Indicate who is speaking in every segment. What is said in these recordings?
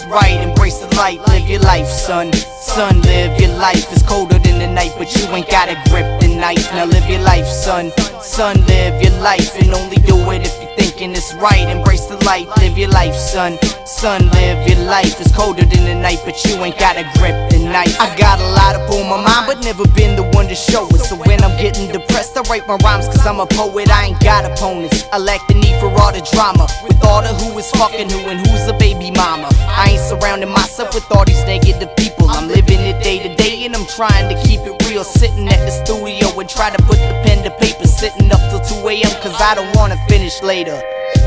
Speaker 1: this right, embrace the light, live your life, son. Son, live your life. It's colder than the night, but you ain't gotta grip the knife. Now live your life, son. Son, live your life, and only do it if you're thinking it's right. Embrace the light, live your life, son. Son, live your life. It's colder than the night, but you ain't gotta grip the knife. I got a lot up on my mind, but never been the one to show it. So when I'm getting depressed, I write my rhymes, cause I'm a poet. I ain't got opponents. I lack the need for all the drama, with all the who is fucking who and who's a baby mama. I ain't surrounding myself with all these negative people. I'm living it day to day, and I'm trying to keep it real. Sitting at the studio and try to put the pen to paper. Sitting up till 2 AM, cause I don't wanna finish later.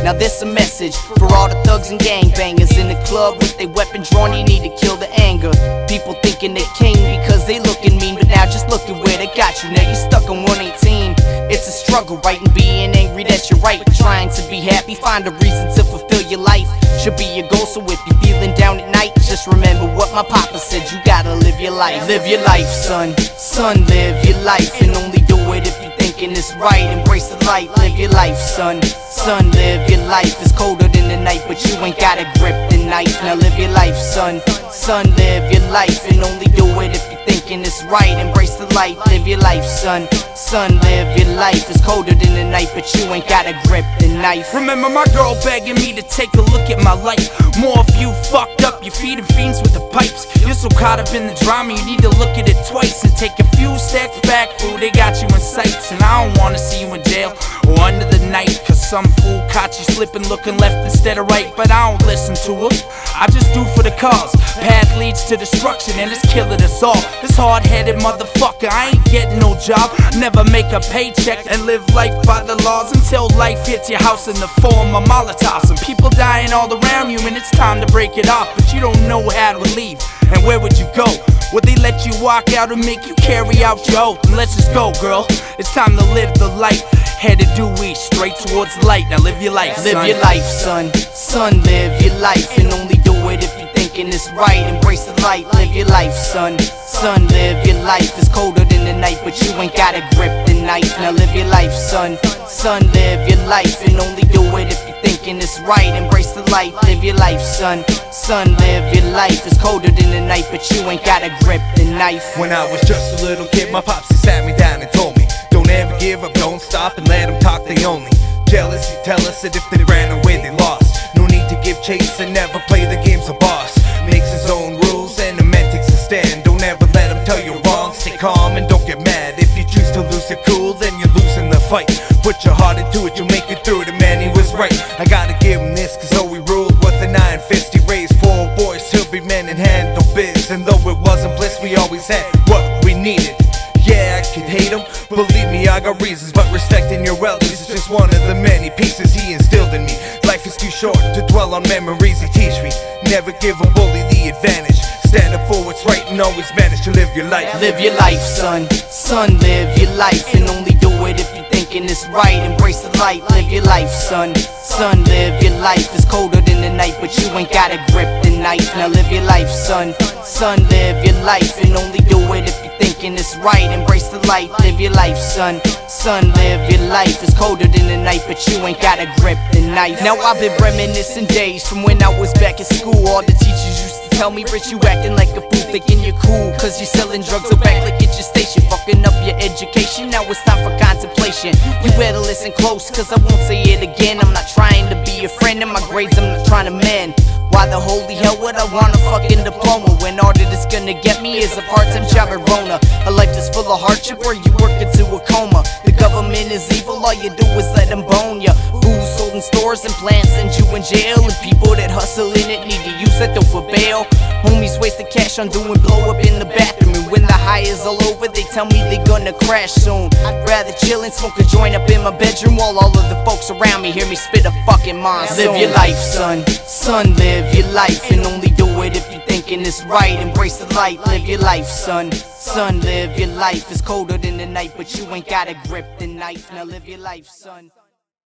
Speaker 1: Now this a message for all the thugs and gangbangers in the club with their weapon drawn. You need to kill the anger. People thinking they king because they looking mean, but now just look at where they got you. Now you stuck on 118. It's a struggle, right? And being angry, that's your right. Trying to be happy, find a reason to fulfill your life should be your goal. So if you're feeling down at night, just remember what my papa said. You gotta live your life. Live your life, son. Son, live your life, and only do it if you're thinking it's right. Embrace the light, live your life, son. Son, live your life. It's colder than the night, but you ain't gotta grip the knife. Now live your life, son. Son, live your life, and only do it if you're thinking it's right. Embrace the light, live your life, son. Son, live your life. It's colder than the night, but you ain't gotta grip the knife.
Speaker 2: Remember my girl begging me to take a look at my life. More of you fucked up, you're feeding fiends with the pipes. You're so caught up in the drama, you need to look at it twice and take a few steps back. Fool, they got you in sights, and I don't wanna see you in jail or under the night, cause some fool caught you slipping, looking left instead of right. But I don't listen to her, I just do for the cause. Path leads to destruction and it's killing us all. This hard-headed motherfucker, I ain't getting no job, never make a paycheck, and live life by the laws until life hits your house in the form of Molotovs. And people dying all around you, and it's time to break it off, but you don't know how to leave. And where would you go? Would they let you walk out and make you carry out your oath? And let's just go, girl, it's time to live the life. Headed due east, straight towards the light. Now live your life, son.
Speaker 1: Live your life, son. Son, live your life, and only do it if you're thinking it's right. Embrace the light, live your life, son. Son, live your life. It's colder than the night, but you ain't gotta grip the knife. Now live your life, son. Son, live your life, and only do it if you're thinking it's right. Embrace the light, live your life, son. Son, live your life. It's colder than the night, but you ain't gotta grip the knife.
Speaker 3: When I was just a little kid, my popsy sat me down and told me, don't ever give up, don't stop, and let them talk, they only jealous. He tell us that if they ran away, they lost. No need to give chase and never play the game's a boss. Makes his own rules and the man takes a stand. Don't ever let him tell you wrong, stay calm and don't get mad. If you choose to lose it cool, then you're losing the fight. Put your heart into it, you'll make it through. The man, he was right, I gotta give him this, cause though he ruled with an iron fist, he raised 4 boys to be men and handle biz. And though it wasn't bliss, we always had what we needed. Yeah, I could hate him, believe me, I got reasons, but respecting your elders is just one of the many pieces he instilled in me. Life is too short to dwell on memories he teach me. Never give a bully the advantage. Stand up for what's right and always manage to live your life.
Speaker 1: Live your life, son. Son, live your life, and only do it if you're thinking it's right. Embrace the light, live your life, son. Son, live your life. It's colder than the night, but you ain't gotta grip the knife. Now live your life, son. Son, live your life, and only do it if you're thinking it's right. Embrace the light, live your life, son. Son, live your life. It's colder than the night, but you ain't gotta grip the knife. Now I've been reminiscing days from when I was back in school. All the teachers used to tell me, Rich, you acting like a fool, thinking you're cool cause you're selling drugs, so back like at your station, fucking up your education. Now it's time for contemplation. You better listen close, cause I won't say it again. I'm not trying to be your friend, and my grades I'm not trying to mend. Why the holy hell would I want a fucking diploma when all that it's gonna get me is a part-time job at Rona? A life that's full of hardship where you work into a coma. The government is evil, all you do is let them bone ya. Booze sold in stores and plants send you in jail, and people that hustle in it need to use that dough for bail. Homies wasting cash on doing blow up in the bathroom, and when the high is all over they tell me they gonna crash soon. I'd rather chill and smoke a joint up in my bedroom while all of the folks around me hear me spit a fucking monsoon. Live your life, son. Son, live your life, and only do it if you're thinking it's right. Embrace the light, live your life, son. Son, live your life. It's colder than the night, but you ain't gotta grip the knife. Now live your life, son.